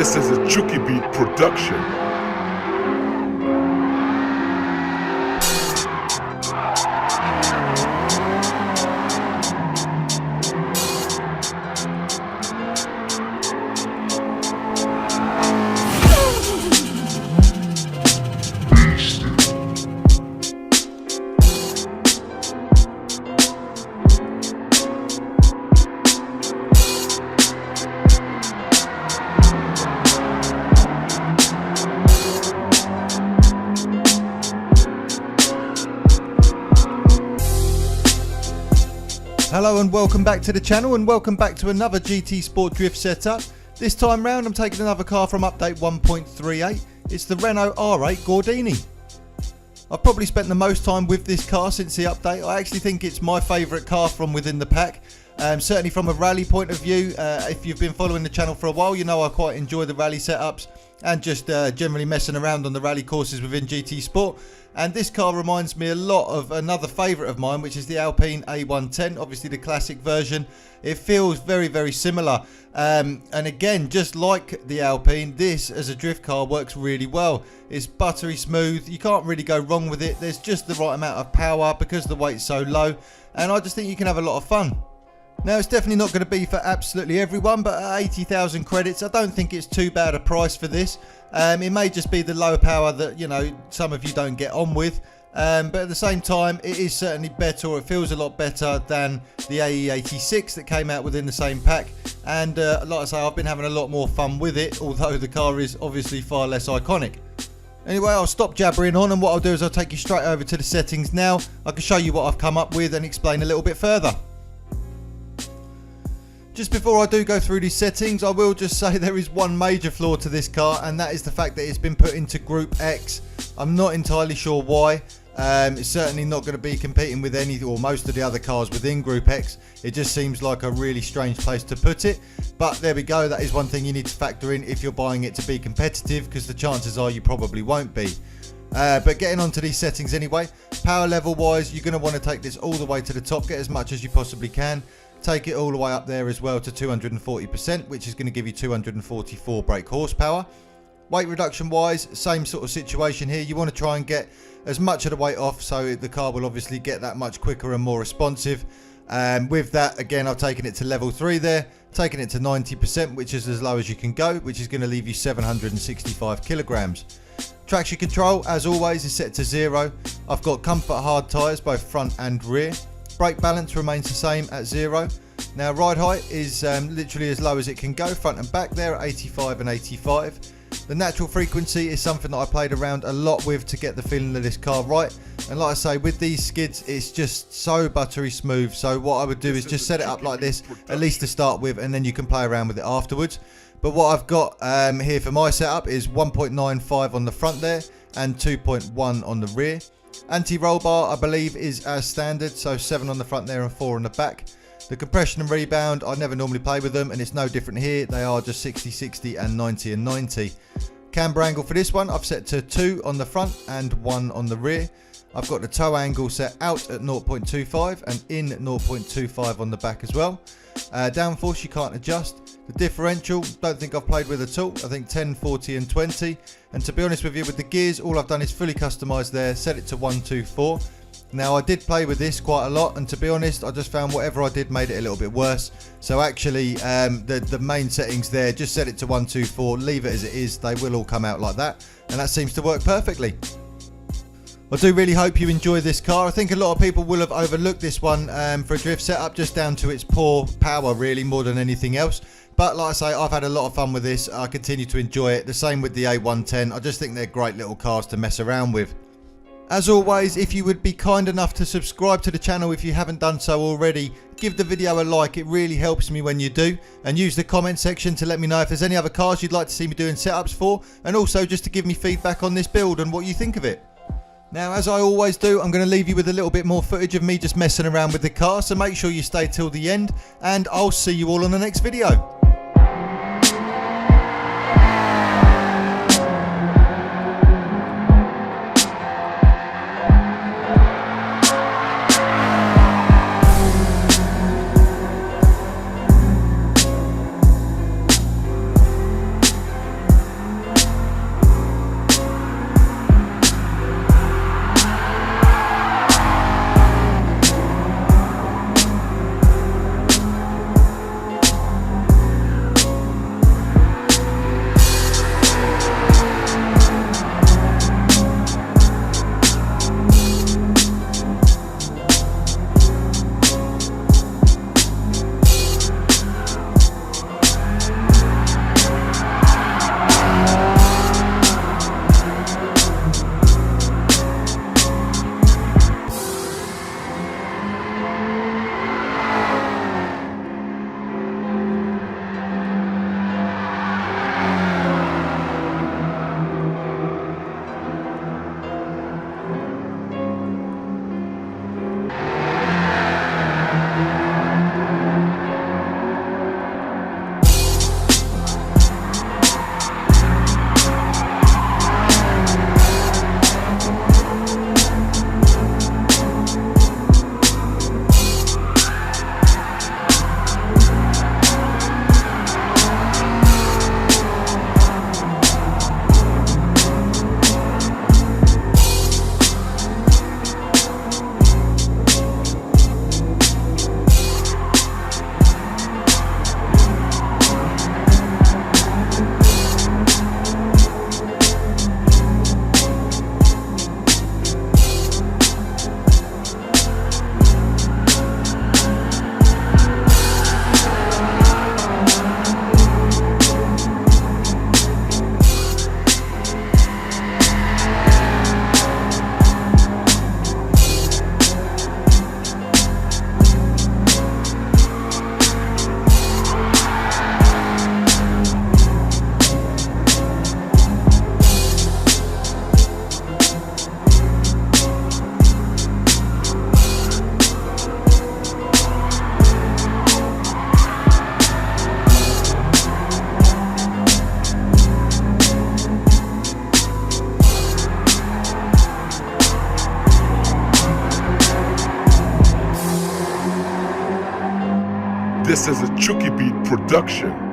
This is a Chuki beat production. Hello and welcome back to the channel, and welcome back to another GT Sport Drift setup. This time round I'm taking another car from update 1.38. It's the Renault R8 Gordini. I've probably spent the most time with this car since the update. I actually think it's my favourite car from within the pack. Certainly from a rally point of view. If you've been following the channel for a while, you know I quite enjoy the rally setups and just generally messing around on the rally courses within GT Sport. And this car reminds me a lot of another favourite of mine, which is the Alpine A110, obviously the classic version. It feels very, very similar. And again, just like the Alpine, this as a drift car works really well. It's buttery smooth, you can't really go wrong with it. There's just the right amount of power because the weight's so low. And I just think you can have a lot of fun. Now, it's definitely not going to be for absolutely everyone, but at 80,000 credits, I don't think it's too bad a price for this. It may just be the low power that, you know, some of you don't get on with. But at the same time, it is certainly better, or it feels a lot better than the AE86 that came out within the same pack. And like I say, I've been having a lot more fun with it, although the car is obviously far less iconic. Anyway, I'll stop jabbering on, and what I'll do is I'll take you straight over to the settings now. I can show you what I've come up with and explain a little bit further. Just before I do go through these settings, I will just say there is one major flaw to this car, and that is the fact that it's been put into Group X. I'm not entirely sure why. It's certainly not going to be competing with any or most of the other cars within Group X. It just seems like a really strange place to put it. But there we go, that is one thing you need to factor in if you're buying it to be competitive, because the chances are you probably won't be. But getting onto these settings anyway, power level wise, you're going to want to take this all the way to the top, get as much as you possibly can. Take it all the way up there as well to 240%, which is going to give you 244 brake horsepower. Weight reduction wise, same sort of situation here. You want to try and get as much of the weight off, so the car will obviously get that much quicker and more responsive. With that, again, I've taken it to level 3 there, taking it to 90%, which is as low as you can go, which is going to leave you 765 kilograms. Traction control, as always, is set to 0. I've got comfort hard tyres, both front and rear. Brake balance remains the same at 0. Now, ride height is literally as low as it can go, front and back there at 85 and 85. The natural frequency is something that I played around a lot with to get the feeling of this car right. And like I say, with these skids, it's just so buttery smooth. So what I would do is just set it up like this, at least to start with, and then you can play around with it afterwards. But what I've got here for my setup is 1.95 on the front there and 2.1 on the rear. Anti-roll bar, I believe, is as standard, so 7 on the front there and 4 on the back. The compression and rebound, I never normally play with them, and it's no different here. They are just 60, 60 and 90 and 90. Camber angle for this one, I've set to 2 on the front and 1 on the rear. I've got the toe angle set out at 0.25 and in 0.25 on the back as well. Downforce you can't adjust. The differential, don't think I've played with at all. I think 10, 40 and 20. And to be honest with you, with the gears, all I've done is fully customised there, set it to 1, 2, 4. Now, I did play with this quite a lot, and to be honest, I just found whatever I did made it a little bit worse. So actually, the main settings there, just set it to 1, 2, 4, leave it as it is. They will all come out like that, and that seems to work perfectly. I do really hope you enjoy this car. I think a lot of people will have overlooked this one for a drift setup, just down to its poor power really, more than anything else. But like I say, I've had a lot of fun with this. I continue to enjoy it. The same with the A110. I just think they're great little cars to mess around with. As always, if you would be kind enough to subscribe to the channel if you haven't done so already, give the video a like, it really helps me when you do, and use the comment section to let me know if there's any other cars you'd like to see me doing setups for, and also just to give me feedback on this build and what you think of it. Now, as I always do, I'm going to leave you with a little bit more footage of me just messing around with the car, so make sure you stay till the end, and I'll see you all on the next video. This is a Chuki Beat production.